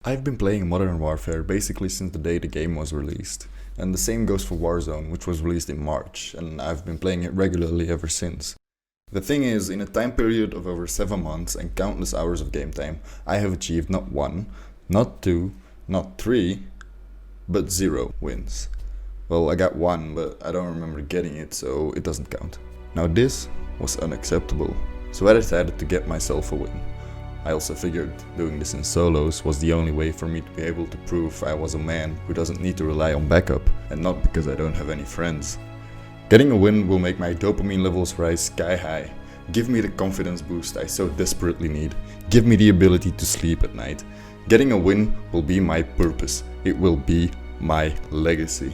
I've been playing Modern Warfare basically since the day the game was released, and the same goes for Warzone, which was released in March, and I've been playing it regularly ever since. The thing is, in a time period of over 7 months and countless hours of game time, I have achieved not 1, not 2, not 3, but 0 wins. Well, I got 1, but I don't remember getting it, so it doesn't count. Now this was unacceptable, so I decided to get myself a win. I also figured doing this in solos was the only way for me to be able to prove I was a man who doesn't need to rely on backup, and not because I don't have any friends. Getting a win will make my dopamine levels rise sky high, give me the confidence boost I so desperately need, give me the ability to sleep at night. Getting a win will be my purpose, it will be my legacy.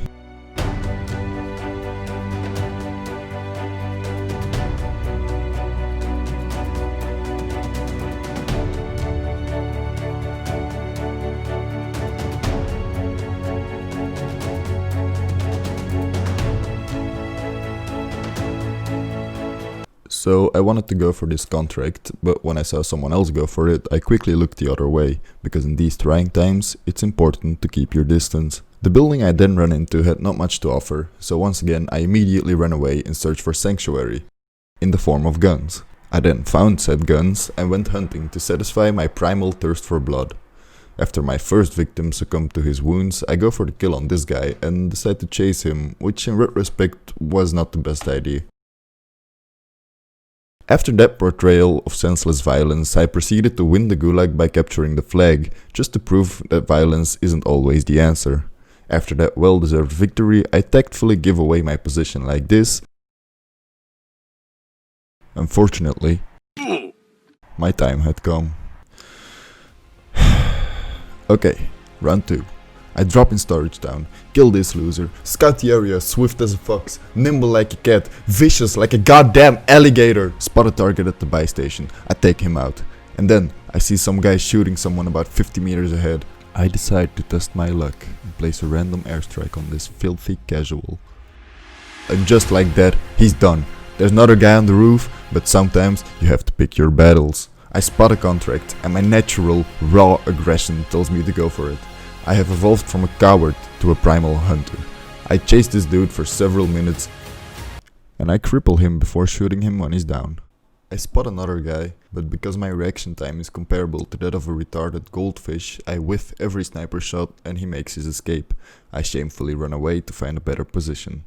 So I wanted to go for this contract, but when I saw someone else go for it, I quickly looked the other way, because in these trying times, it's important to keep your distance. The building I then ran into had not much to offer, so once again I immediately ran away in search for sanctuary, in the form of guns. I then found said guns and went hunting to satisfy my primal thirst for blood. After my first victim succumbed to his wounds, I go for the kill on this guy and decide to chase him, which in retrospect was not the best idea. After that portrayal of senseless violence, I proceeded to win the gulag by capturing the flag, just to prove that violence isn't always the answer. After that well-deserved victory, I tactfully give away my position like this. Unfortunately, my time had come. Okay, round 2. I drop in Storage Town, kill this loser, scout the area swift as a fox, nimble like a cat, vicious like a goddamn alligator. Spot a target at the buy station, I take him out. And then I see some guy shooting someone about 50 meters ahead. I decide to test my luck and place a random airstrike on this filthy casual. And just like that, he's done. There's another guy on the roof, but sometimes you have to pick your battles. I spot a contract and my natural, raw aggression tells me to go for it. I have evolved from a coward to a primal hunter. I chase this dude for several minutes and I cripple him before shooting him when he's down. I spot another guy, but because my reaction time is comparable to that of a retarded goldfish, I whiff every sniper shot and he makes his escape. I shamefully run away to find a better position.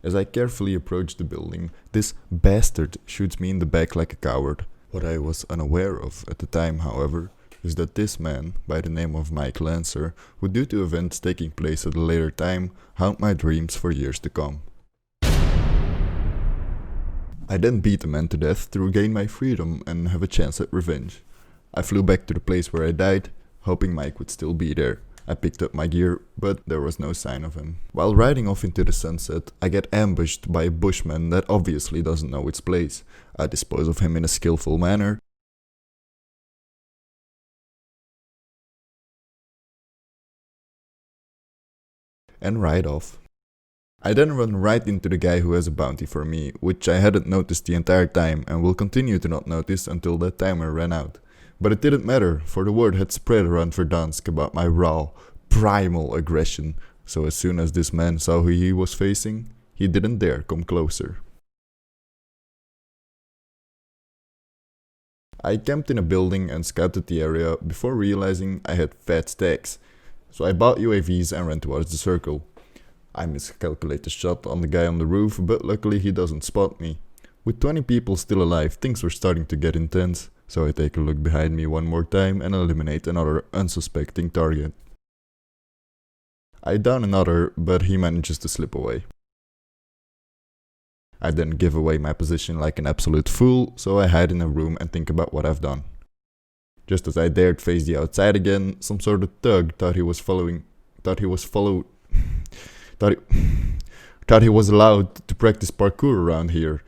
As I carefully approach the building, this bastard shoots me in the back like a coward. What I was unaware of at the time, however, is that this man, by the name of Mike Lancer, would due to events taking place at a later time, haunt my dreams for years to come. I then beat the man to death to regain my freedom and have a chance at revenge. I flew back to the place where I died, hoping Mike would still be there. I picked up my gear, but there was no sign of him. While riding off into the sunset, I get ambushed by a bushman that obviously doesn't know its place. I dispose of him in a skillful manner, and ride off. I then run right into the guy who has a bounty for me, which I hadn't noticed the entire time and will continue to not notice until that timer ran out. But it didn't matter, for the word had spread around Verdansk about my raw, primal aggression, so as soon as this man saw who he was facing, he didn't dare come closer. I camped in a building and scouted the area before realizing I had fat stacks. So I bought UAVs and ran towards the circle. I miscalculate the shot on the guy on the roof, but luckily he doesn't spot me. With 20 people still alive, things were starting to get intense, so I take a look behind me one more time and eliminate another unsuspecting target. I down another, but he manages to slip away. I then give away my position like an absolute fool, so I hide in a room and think about what I've done. Just as I dared face the outside again, some sort of thug thought he was allowed to practice parkour around here.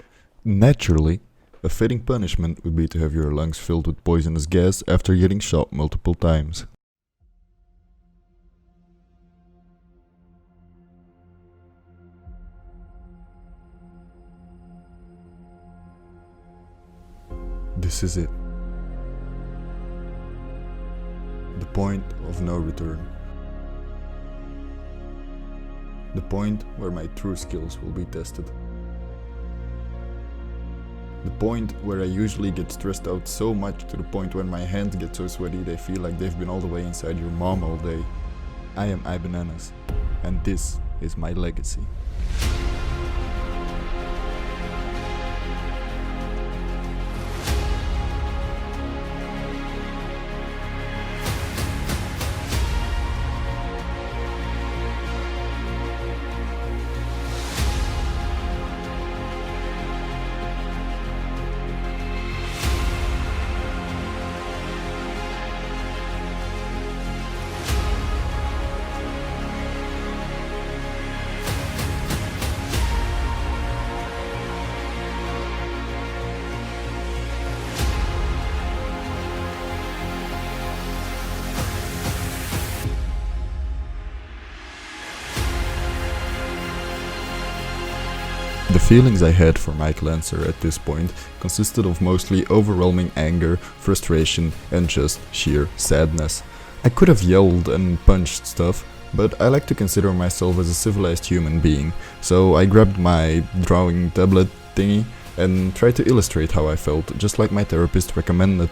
Naturally, a fitting punishment would be to have your lungs filled with poisonous gas after getting shot multiple times. This is it. The point of no return. The point where my true skills will be tested. The point where I usually get stressed out so much to the point when my hands get so sweaty they feel like they've been all the way inside your mom all day. I am iBananas, and this is my legacy. The feelings I had for Mike Lancer at this point consisted of mostly overwhelming anger, frustration, and just sheer sadness. I could have yelled and punched stuff, but I like to consider myself as a civilized human being, so I grabbed my drawing tablet thingy and tried to illustrate how I felt, just like my therapist recommended.